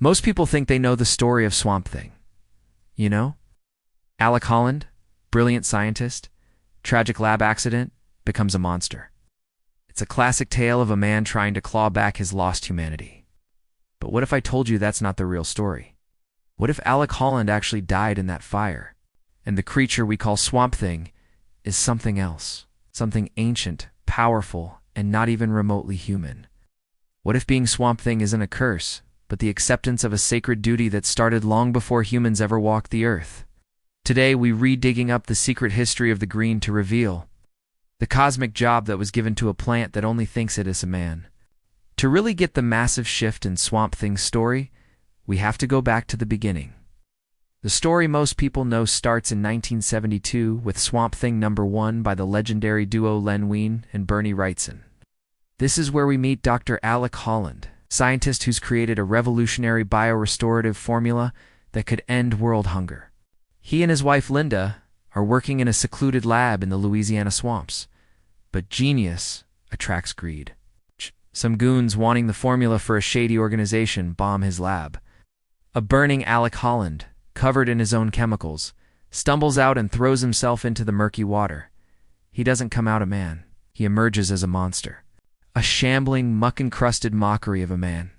Most people think they know the story of Swamp Thing. You know? Alec Holland, brilliant scientist, tragic lab accident, becomes a monster. It's a classic tale of a man trying to claw back his lost humanity. But what if I told you that's not the real story? What if Alec Holland actually died in that fire, and the creature we call Swamp Thing is something else, something ancient, powerful, and not even remotely human? What if being Swamp Thing isn't a curse, but the acceptance of a sacred duty that started long before humans ever walked the earth? Today, we re-digging up the secret history of the green to reveal the cosmic job that was given to a plant that only thinks it is a man. To really get the massive shift in Swamp Thing's story, we have to go back to the beginning. The story most people know starts in 1972 with Swamp Thing #1 by the legendary duo Len Wein and Bernie Wrightson. This is where we meet Dr. Alec Holland, scientist who's created a revolutionary biorestorative formula that could end world hunger. He and his wife Linda are working in a secluded lab in the Louisiana swamps. But genius attracts greed. Some goons wanting the formula for a shady organization bomb his lab. A burning Alec Holland, covered in his own chemicals, stumbles out and throws himself into the murky water. He doesn't come out a man. He emerges as a monster. A shambling, muck-encrusted mockery of a man.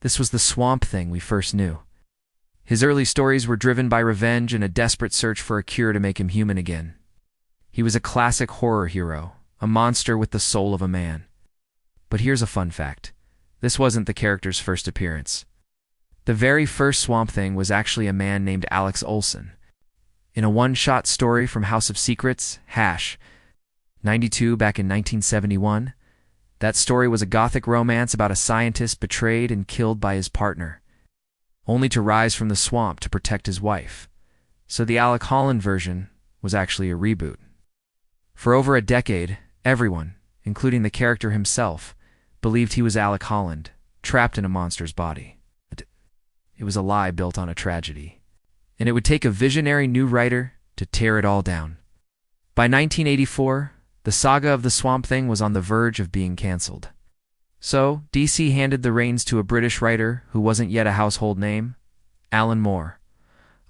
This was the Swamp Thing we first knew. His early stories were driven by revenge and a desperate search for a cure to make him human again. He was a classic horror hero, a monster with the soul of a man. But here's a fun fact. This wasn't the character's first appearance. The very first Swamp Thing was actually a man named Alex Olson. In a one-shot story from House of Secrets, Hash, 92 back in 1971, that story was a gothic romance about a scientist betrayed and killed by his partner, only to rise from the swamp to protect his wife. So the Alec Holland version was actually a reboot. For over a decade, everyone, including the character himself, believed he was Alec Holland, trapped in a monster's body. It was a lie built on a tragedy. And it would take a visionary new writer to tear it all down. By 1984, the saga of the Swamp Thing was on the verge of being cancelled. So, DC handed the reins to a British writer who wasn't yet a household name, Alan Moore.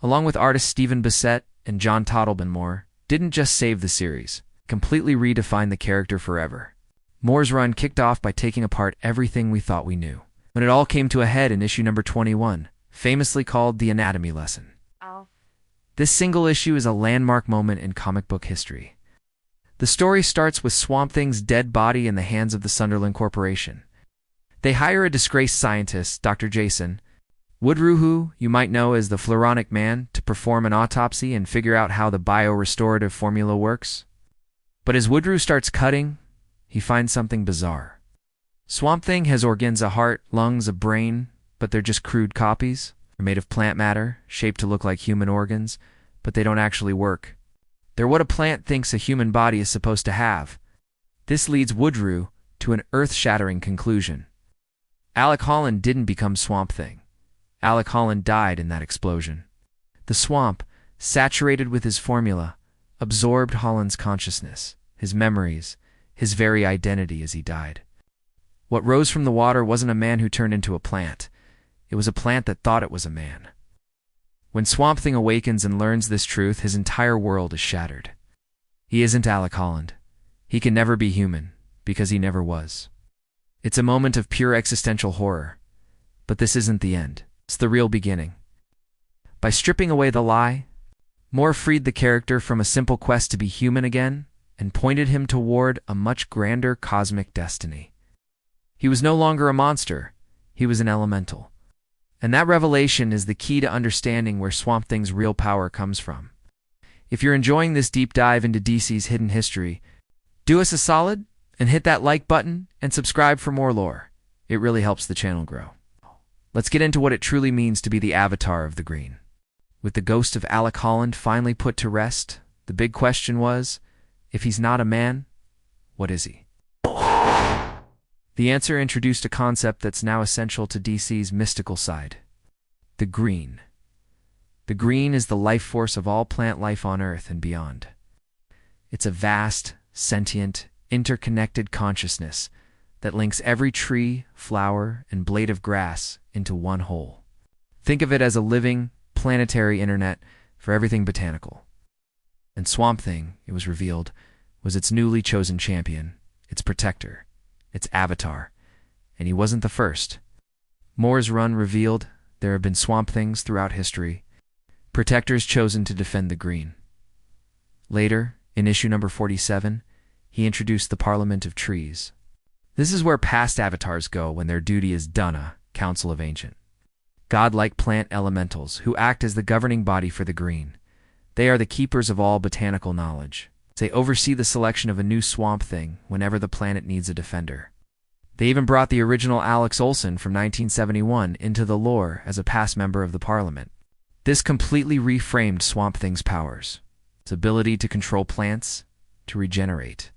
Along with artists Stephen Bissett and John Totleben, Moore didn't just save the series, completely redefined the character forever. Moore's run kicked off by taking apart everything we thought we knew, when it all came to a head in issue number 21, famously called The Anatomy Lesson. This single issue is a landmark moment in comic book history. The story starts with Swamp Thing's dead body in the hands of the Sunderland Corporation. They hire a disgraced scientist, Dr. Jason Woodrue, who you might know as the Floronic Man, to perform an autopsy and figure out how the biorestorative formula works. But as Woodrue starts cutting, he finds something bizarre. Swamp Thing has organs, a heart, lungs, a brain, but they're just crude copies. They're made of plant matter, shaped to look like human organs, but they don't actually work. They're what a plant thinks a human body is supposed to have. This leads Woodrue to an earth-shattering conclusion. Alec Holland didn't become Swamp Thing. Alec Holland died in that explosion. The swamp, saturated with his formula, absorbed Holland's consciousness, his memories, his very identity as he died. What rose from the water wasn't a man who turned into a plant. It was a plant that thought it was a man. When Swamp Thing awakens and learns this truth, his entire world is shattered. He isn't Alec Holland. He can never be human, because he never was. It's a moment of pure existential horror. But this isn't the end. It's the real beginning. By stripping away the lie, Moore freed the character from a simple quest to be human again and pointed him toward a much grander cosmic destiny. He was no longer a monster. He was an elemental. And that revelation is the key to understanding where Swamp Thing's real power comes from. If you're enjoying this deep dive into DC's hidden history, do us a solid and hit that like button and subscribe for more lore. It really helps the channel grow. Let's get into what it truly means to be the avatar of the green. With the ghost of Alec Holland finally put to rest, the big question was, if he's not a man, what is he? The answer introduced a concept that's now essential to DC's mystical side. The green. The green is the life force of all plant life on Earth and beyond. It's a vast, sentient, interconnected consciousness that links every tree, flower, and blade of grass into one whole. Think of it as a living, planetary internet for everything botanical. And Swamp Thing, it was revealed, was its newly chosen champion, its protector, its avatar. And he wasn't the first. Moore's Run revealed there have been Swamp Things throughout history, protectors chosen to defend the green. Later, in issue number 47, he introduced the Parliament of Trees. This is where past avatars go when their duty is done, Council of Ancient. Godlike plant elementals who act as the governing body for the green. They are the keepers of all botanical knowledge. They oversee the selection of a new Swamp Thing whenever the planet needs a defender. They even brought the original Alex Olson from 1971 into the lore as a past member of the Parliament. This completely reframed Swamp Thing's powers. Its ability to control plants, to regenerate,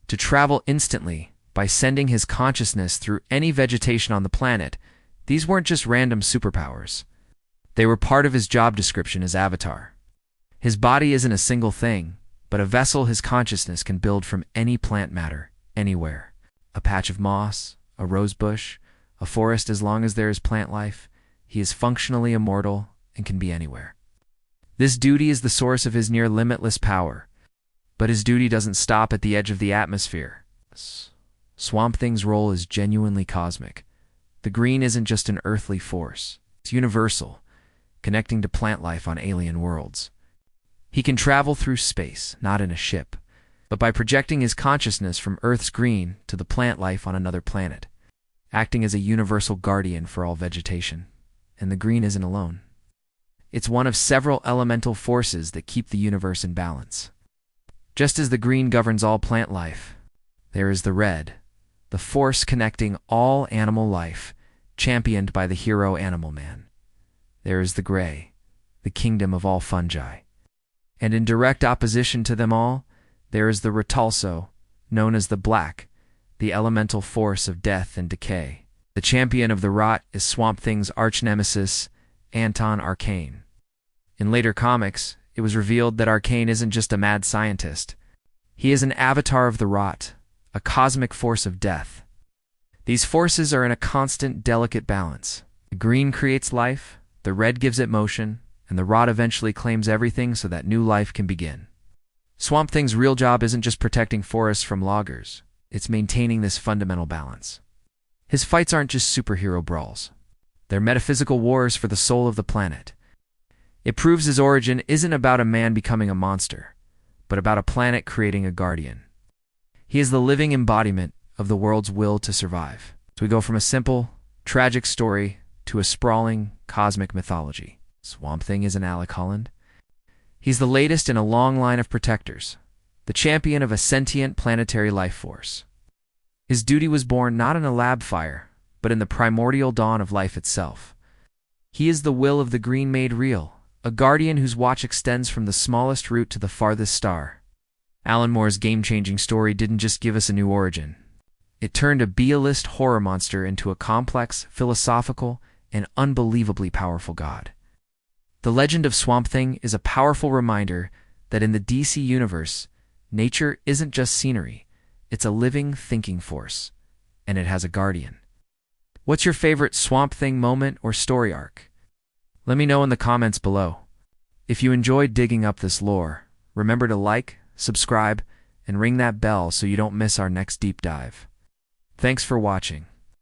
to travel instantly by sending his consciousness through any vegetation on the planet. These weren't just random superpowers. They were part of his job description as Avatar. His body isn't a single thing, but a vessel his consciousness can build from any plant matter, anywhere. A patch of moss, a rose bush, a forest. As long as there is plant life, he is functionally immortal and can be anywhere. This duty is the source of his near limitless power, but his duty doesn't stop at the edge of the atmosphere. Swamp Thing's role is genuinely cosmic. The green isn't just an earthly force, it's universal, connecting to plant life on alien worlds. He can travel through space, not in a ship, but by projecting his consciousness from Earth's green to the plant life on another planet, acting as a universal guardian for all vegetation. And the green isn't alone. It's one of several elemental forces that keep the universe in balance. Just as the green governs all plant life, there is the red, the force connecting all animal life, championed by the hero Animal Man. There is the gray, the kingdom of all fungi. And in direct opposition to them all, there is the Retalso, known as the black, the elemental force of death and decay. The champion of the rot is Swamp Thing's arch-nemesis, Anton Arcane. In later comics, it was revealed that Arcane isn't just a mad scientist. He is an avatar of the rot, a cosmic force of death. These forces are in a constant, delicate balance. The green creates life, the red gives it motion, and the rot eventually claims everything so that new life can begin. Swamp Thing's real job isn't just protecting forests from loggers, it's maintaining this fundamental balance. His fights aren't just superhero brawls. They're metaphysical wars for the soul of the planet. It proves his origin isn't about a man becoming a monster, but about a planet creating a guardian. He is the living embodiment of the world's will to survive. So we go from a simple, tragic story to a sprawling, cosmic mythology. Swamp Thing is an Alec Holland. He's the latest in a long line of protectors, the champion of a sentient planetary life force. His duty was born not in a lab fire, but in the primordial dawn of life itself. He is the will of the green made real, a guardian whose watch extends from the smallest root to the farthest star. Alan Moore's game-changing story didn't just give us a new origin. It turned a B-list horror monster into a complex, philosophical, and unbelievably powerful god. The legend of Swamp Thing is a powerful reminder that in the DC universe, nature isn't just scenery, it's a living, thinking force, and it has a guardian. What's your favorite Swamp Thing moment or story arc? Let me know in the comments below. If you enjoyed digging up this lore, remember to like, subscribe, and ring that bell so you don't miss our next deep dive. Thanks for watching.